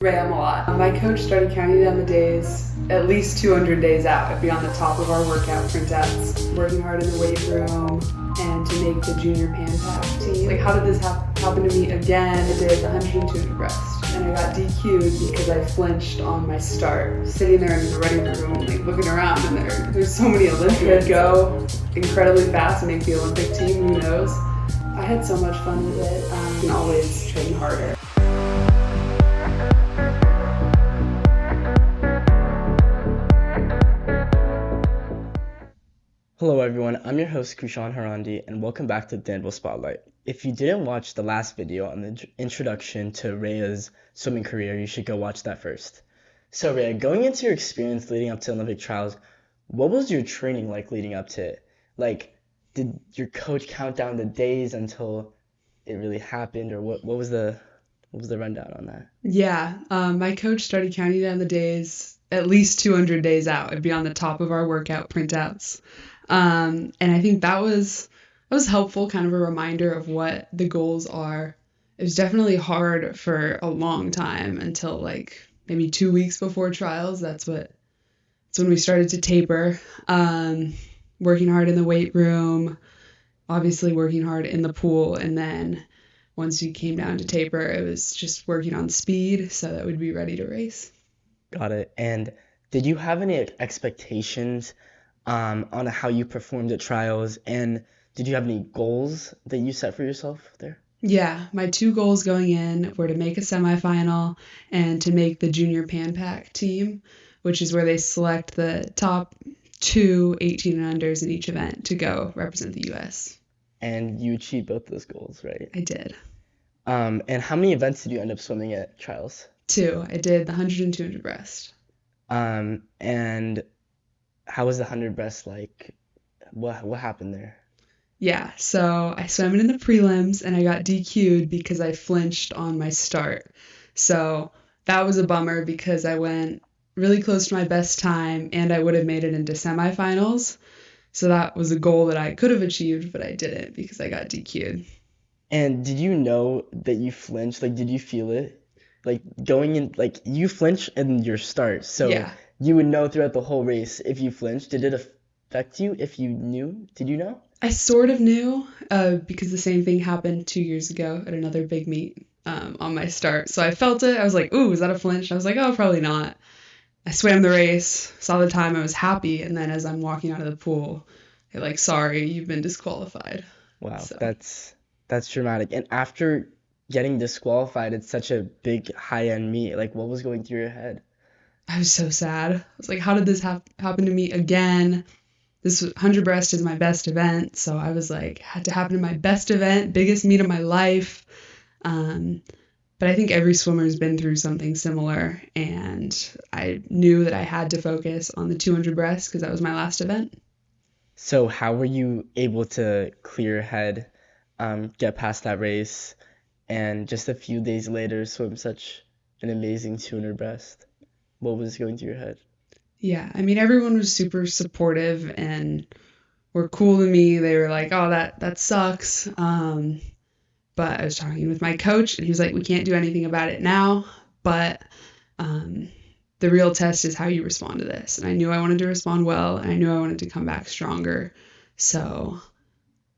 Raya, Mellott. My coach started counting down the days, at least 200 days out. I'd be on the top of our workout printouts, working hard in the weight room, and to make the junior pan pack team. Like, how did this happen to me again? I did 100 and 200 breast, and I got DQ'd because I flinched on my start. Sitting there in the ready room, like looking around, and there's so many Olympians go incredibly fast and make the Olympic team. Who knows? I had so much fun with it. And always train harder. Hello everyone, I'm your host Kushan Harandi and welcome back to Danville Spotlight. If you didn't watch the last video on the introduction to Raya's swimming career, you should go watch that first. So Raya, going into your experience leading up to Olympic trials, what was your training like leading up to it? Like, did your coach count down the days until it really happened, or what was the rundown on that? Yeah, my coach started counting down the days at least 200 days out. I'd be on the top of our workout printouts. And I think that was helpful, kind of a reminder of what the goals are. It was definitely hard for a long time until like maybe 2 weeks before trials. That's when we started to taper. Working hard in the weight room, obviously working hard in the pool, and then once you came down to taper, it was just working on speed so that we'd be ready to race. Got it. And did you have any expectations on how you performed at trials, and did you have any goals that you set for yourself there? Yeah, my two goals going in were to make a semifinal and to make the junior pan pack team, which is where they select the top two 18 and unders in each event to go represent the U.S. And you achieved both those goals, right? I did. And how many events did you end up swimming at trials? 2. I did the 100 and 200 breast. And how was the 100 breast like? What happened there? Yeah, so I swam it in the prelims and I got DQ'd because I flinched on my start. So that was a bummer because I went really close to my best time and I would have made it into semifinals. So that was a goal that I could have achieved, but I didn't because I got DQ'd. And did you know that you flinched? Like, did you feel it? Like, going in, like, you flinch in your start. So Yeah. you would know throughout the whole race if you flinched. Did it affect you if you knew? Did you know? I sort of knew because the same thing happened 2 years ago at another big meet on my start. So I felt it. I was like, ooh, is that a flinch? I was like, oh, probably not. I swam the race, saw the time, I was happy, and then as I'm walking out of the pool, they're like, sorry, you've been disqualified. Wow, So that's dramatic. And after getting disqualified, it's such a big high-end meet. Like, what was going through your head? I was so sad. I was like, how did this happen to me again? This 100 breast is my best event, so I was like, had to happen to my best event, biggest meet of my life. But I think every swimmer's been through something similar, and I knew that I had to focus on the 200 breast because that was my last event. So how were you able to clear your head, get past that race, and just a few days later swim such an amazing 200 breast? What was going through your head? Yeah, I mean, everyone was super supportive and were cool to me. They were like, oh, that sucks. But I was talking with my coach, and he was like, we can't do anything about it now, but the real test is how you respond to this. And I knew I wanted to respond well, and I knew I wanted to come back stronger. So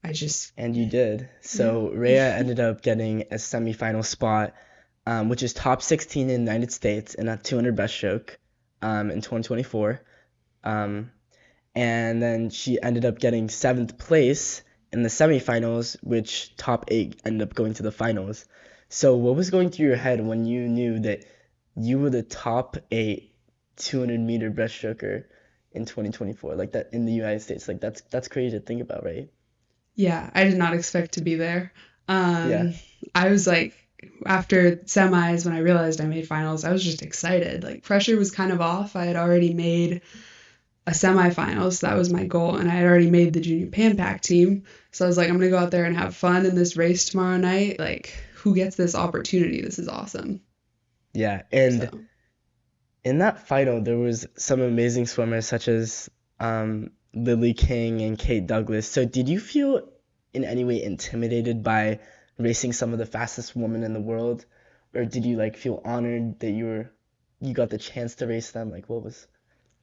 I just... And you did. So Raya ended up getting a semifinal spot, which is top 16 in the United States in a 200 breaststroke in 2024. And then she ended up getting 7th place in the semifinals, which top 8 ended up going to the finals. So what was going through your head when you knew that you were the top 8 200-meter breaststroker in 2024, like that in the United States? Like that's crazy to think about, right? Yeah, I did not expect to be there. Yeah. I was like, after semis, when I realized I made finals, I was just excited. Like, pressure was kind of off. I had already made a semifinal, so that was my goal, and I had already made the junior pan pack team. So I was like, I'm gonna go out there and have fun in this race tomorrow night. Like, who gets this opportunity? This is awesome. Yeah, and So in that final, there was some amazing swimmers such as Lily King and Kate Douglas. So did you feel in any way intimidated by racing some of the fastest women in the world? or did you like feel honored that you got the chance to race them? Like what was?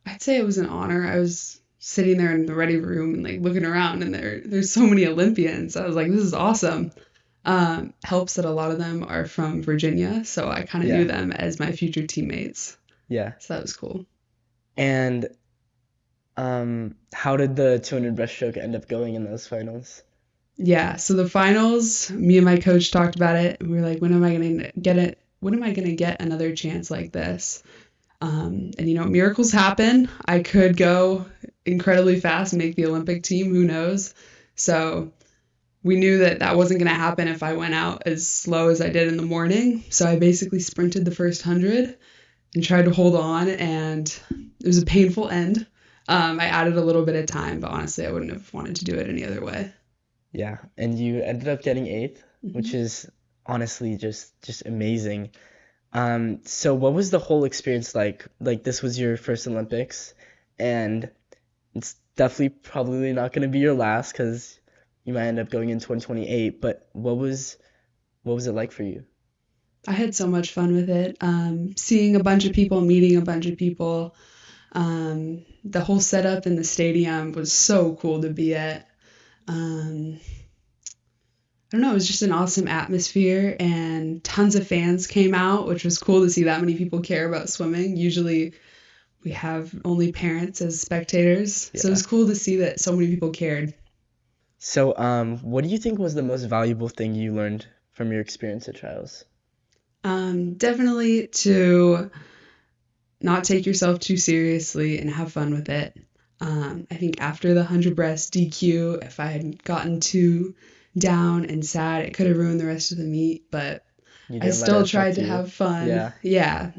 I'd say it was an honor. I was sitting there in the ready room and like looking around, and there's so many Olympians. I was like, this is awesome. Helps that a lot of them are from Virginia, so I kind of knew Yeah, them as my future teammates. yeah. So that was cool. And how did the 200 breaststroke end up going in those finals? Yeah, so the finals, me and my coach talked about it. We were like, when am I gonna get it? When am I gonna get another chance like this? And miracles happen. I could go incredibly fast and make the Olympic team. Who knows? So we knew that that wasn't going to happen if I went out as slow as I did in the morning. So I basically sprinted the first 100 and tried to hold on, and it was a painful end. I added a little bit of time, but honestly, I wouldn't have wanted to do it any other way. Yeah, and you ended up getting eighth, which Mhm. is honestly just amazing. So what was the whole experience like? Like this was your first Olympics, and it's definitely probably not going to be your last because you might end up going in 2028. But what was it like for you? I had so much fun with it. Seeing a bunch of people, meeting a bunch of people. The whole setup in the stadium was so cool to be at. Um, I don't know, it was just an awesome atmosphere, and tons of fans came out, which was cool to see that many people care about swimming. Usually we have only parents as spectators, so it Yeah. was cool to see that so many people cared. So what do you think was the most valuable thing you learned from your experience at trials? Definitely to not take yourself too seriously and have fun with it. I think after the 100 breast DQ, if I had gotten too down and sad, it could have ruined the rest of the meet, but You I didn't let it still tried affect to you? have fun. Yeah, Yeah.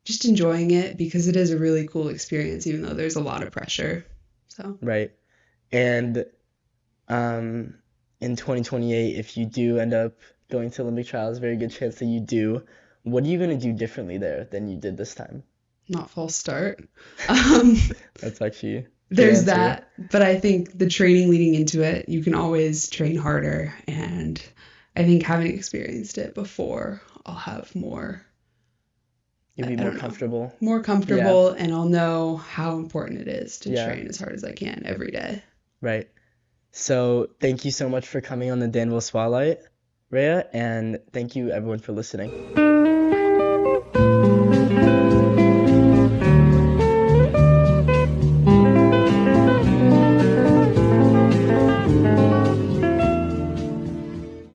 Just enjoying it because it is a really cool experience, even though there's a lot of pressure. So, right. And um, in 2028, if you do end up going to Olympic trials, very good chance that you do. What are you going to do differently there than you did this time? not false start. Um, That's actually a good there's answer. that, but I think the training leading into it, you can always train harder. And I think having experienced it before, I'll have more, You'll be I more don't know, comfortable. more Yeah, comfortable, and I'll know how important it is to yeah, train as hard as I can every day. right. So thank you so much for coming on the Danville Spotlight, Rhea, and thank you everyone for listening.